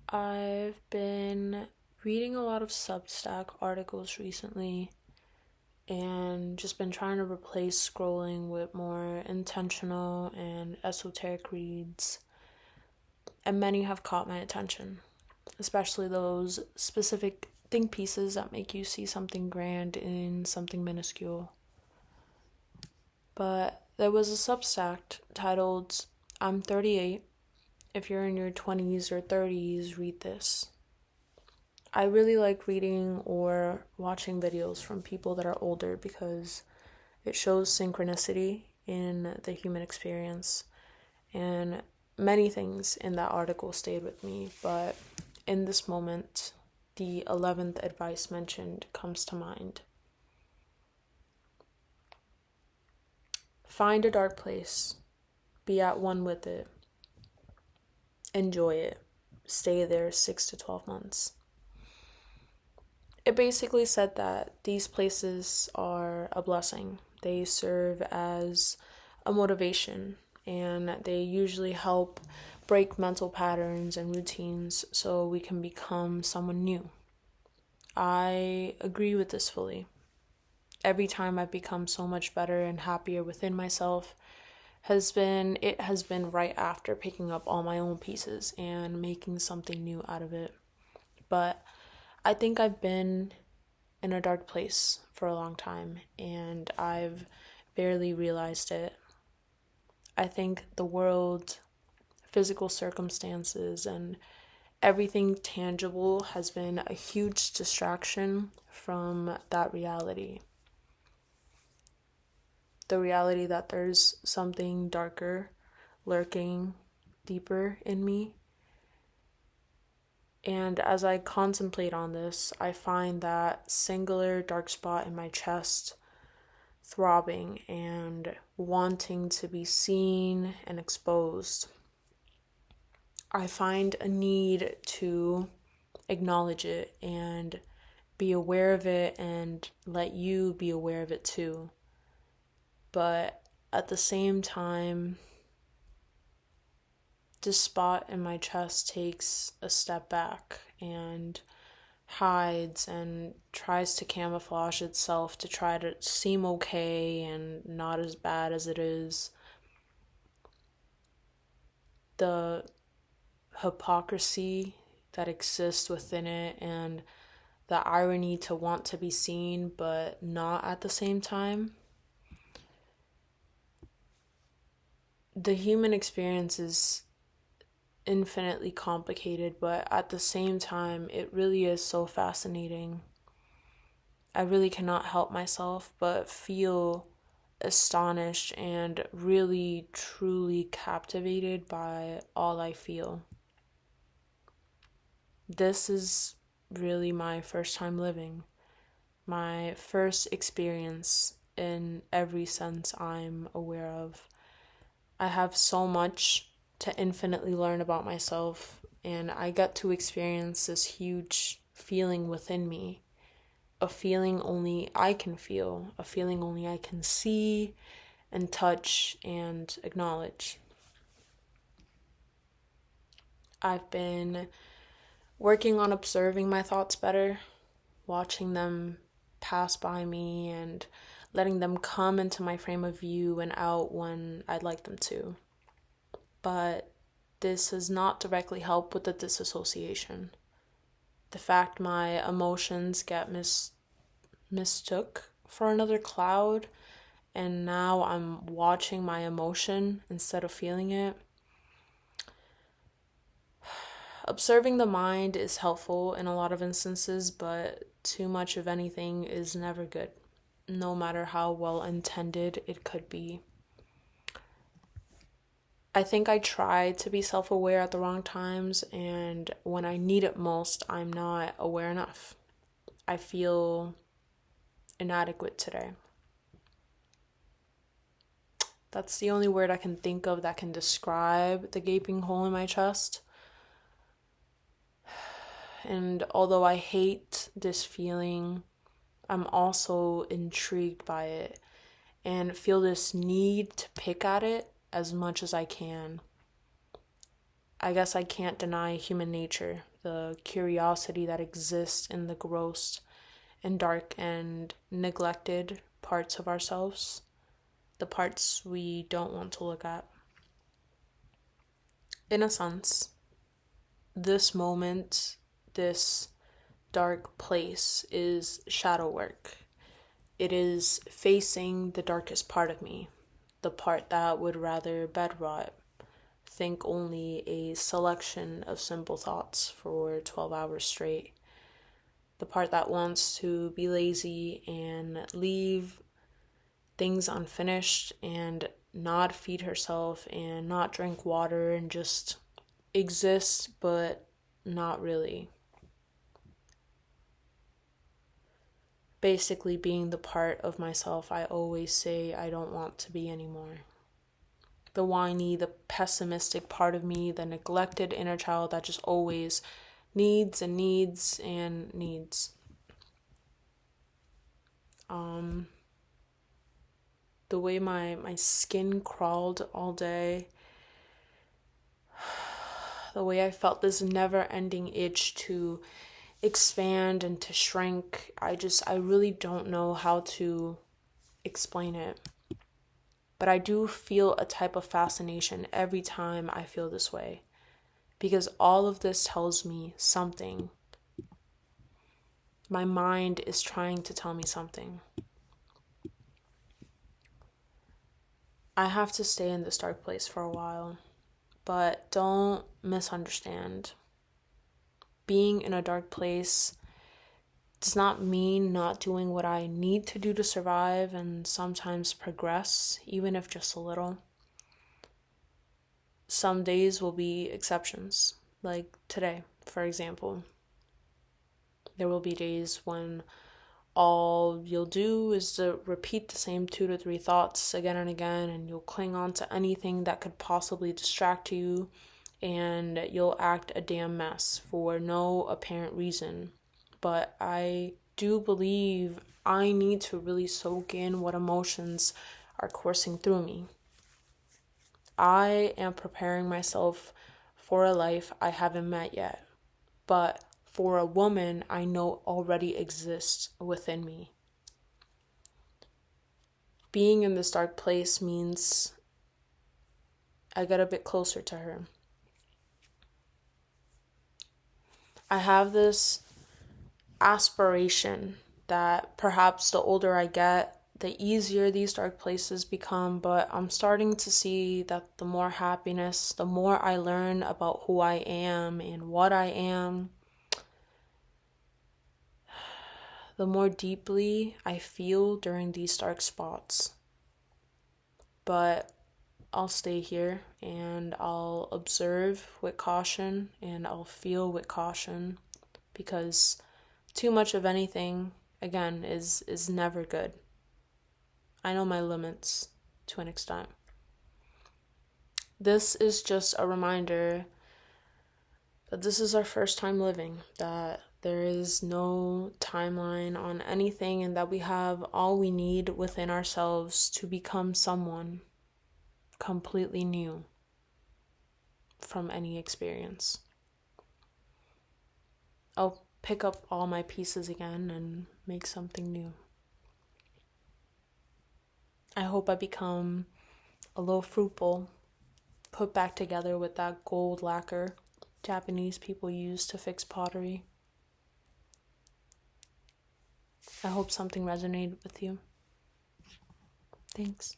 I've been reading a lot of Substack articles recently and just been trying to replace scrolling with more intentional and esoteric reads. And many have caught my attention, especially those specific think pieces that make you see something grand in something minuscule. But there was a Substack titled I'm 38. If you're in your 20s or 30s, read this. I really like reading or watching videos from people that are older because it shows synchronicity in the human experience. And many things in that article stayed with me, but in this moment, the 11th advice mentioned comes to mind. Find a dark place, be at one with it, enjoy it, stay there 6 to 12 months. It basically said that these places are a blessing. They serve as a motivation, and they usually help break mental patterns and routines so we can become someone new. I agree with this fully. Every time I've become so much better and happier within myself has been right after picking up all my own pieces and making something new out of it. But I think I've been in a dark place for a long time and I've barely realized it. I think the world, physical circumstances, and everything tangible has been a huge distraction from that reality. The reality that there's something darker lurking deeper in me. And as I contemplate on this, I find that singular dark spot in my chest throbbing and wanting to be seen and exposed. I find a need to acknowledge it and be aware of it and let you be aware of it too. But at the same time, this spot in my chest takes a step back and hides and tries to camouflage itself to try to seem okay and not as bad as it is. The hypocrisy that exists within it and the irony to want to be seen but not at the same time. The human experience is infinitely complicated, but at the same time, it really is so fascinating. I really cannot help myself but feel astonished and really, truly captivated by all I feel. This is really my first time living, my first experience in every sense I'm aware of. I have so much to infinitely learn about myself, and I get to experience this huge feeling within me. A feeling only I can feel, a feeling only I can see and touch and acknowledge. I've been working on observing my thoughts better, watching them pass by me and letting them come into my frame of view and out when I'd like them to. But this has not directly helped with the disassociation. The fact my emotions get mistook for another cloud, and now I'm watching my emotion instead of feeling it. Observing the mind is helpful in a lot of instances, but too much of anything is never good, no matter how well intended it could be. I think I try to be self-aware at the wrong times, and when I need it most, I'm not aware enough. I feel inadequate today. That's the only word I can think of that can describe the gaping hole in my chest. And although I hate this feeling, I'm also intrigued by it and feel this need to pick at it as much as I can. I guess I can't deny human nature, the curiosity that exists in the gross and dark and neglected parts of ourselves, the parts we don't want to look at. In a sense, this moment, this dark place is shadow work. It is facing the darkest part of me, the part that would rather bed rot, think only a selection of simple thoughts for 12 hours straight, the part that wants to be lazy and leave things unfinished and not feed herself and not drink water and just exist, but not really. Basically being the part of myself I always say I don't want to be anymore. The whiny, the pessimistic part of me, the neglected inner child that just always needs and needs and needs. The way my skin crawled all day, the way I felt this never-ending itch to expand and to shrink, I really don't know how to explain it. But I do feel a type of fascination every time I feel this way, because all of this tells me something. My mind is trying to tell me something. I have to stay in this dark place for a while, but don't misunderstand. Being in a dark place does not mean not doing what I need to do to survive and sometimes progress, even if just a little. Some days will be exceptions, like today, for example. There will be days when all you'll do is to repeat the same 2 to 3 thoughts again and again, and you'll cling on to anything that could possibly distract you, and you'll act a damn mess for no apparent reason. But I do believe I need to really soak in what emotions are coursing through me. I am preparing myself for a life I haven't met yet, but for a woman I know already exists within me. Being in this dark place means I get a bit closer to her. I have this aspiration that perhaps the older I get, the easier these dark places become, but I'm starting to see that the more happiness, the more I learn about who I am and what I am, the more deeply I feel during these dark spots. But I'll stay here and I'll observe with caution and I'll feel with caution, because too much of anything, again, is never good. I know my limits to an extent. This is just a reminder that this is our first time living, that there is no timeline on anything, and that we have all we need within ourselves to become someone completely new from any experience. I'll pick up all my pieces again and make something new. I hope I become a little fruit bowl put back together with that gold lacquer Japanese people use to fix pottery. I hope something resonated with you. Thanks.